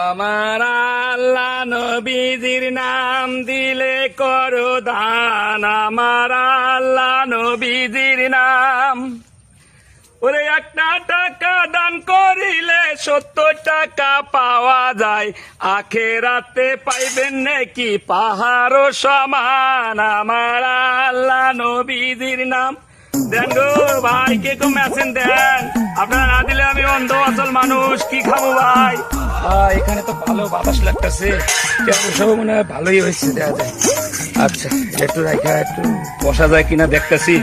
আমার আল্লাহ নবীজির নাম দিলে করো দান, আমার আল্লাহ নবীজির নাম। ওরে একটা টাকা দান করিলে 70 টাকা পাওয়া যায়, আখেরাতে পাইবেন নাকি পাহাড় সমান। আমার আল্লাহ নবীজির নাম দেন গো ভাই, কে কম আছেন দেন, আপনারা না দিলে আমি অন্ধ অচল মানুষ কি খাবো ভাই। এখানে তো ভালো বাতাস লাগতেছে, সব মনে হয় ভালোই হয়েছে দেখা যায়। আচ্ছা একটু রাখা একটু বসা যায় কিনা দেখতেছি,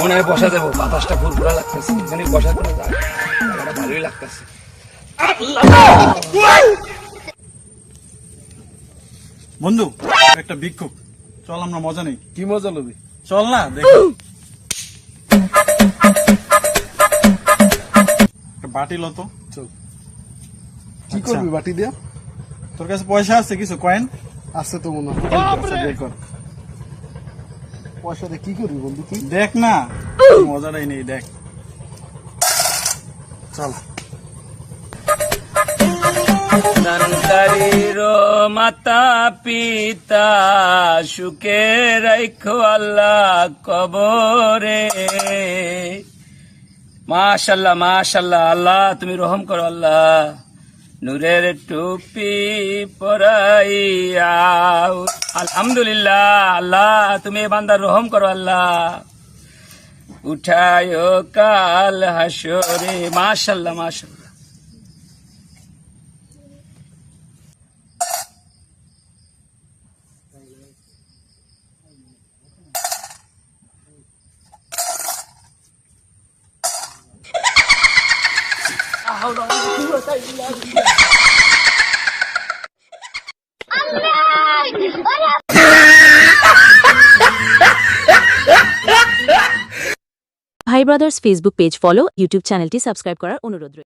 মনে হয় বসা যাবো, বাতাসটা ফুরফুরা লাগতেছে, এখানে বসা করে যায় ভালোই লাগতেছে। বন্ধু একটা ভিক্ষুক, চল আমরা মজা নেই। কি মজা লবি? চল না দেখো বাটি লো তো। চল। কি করবি বাটি দিয়া? তোর কাছে পয়সা আছে কিছু কয়েন? আছে তো মনে হয়। বের কর। পয়সা দিয়ে কি করবি বন্ধু তুই? দেখ না মজাটাই নেই, দেখ চল। সন্তানের মাতা পিতা সুখে রাখো আল্লাহ কবরে। মাশাল্লাহ মাশাল্লাহ, আল্লাহ তুমি রহম করো আল্লাহ, নূরের টুপি পরাইয়া। আলহামদুলিল্লাহ আল্লাহ তুমি এ বান্দার রহম করো আল্লাহ, উঠায় কাল হাসরে। মাশাল্লাহ মাশাল্লাহ। ভাই brothers Facebook page follow, YouTube চ্যানেলটি সাবস্ক্রাইব করার অনুরোধ রইল।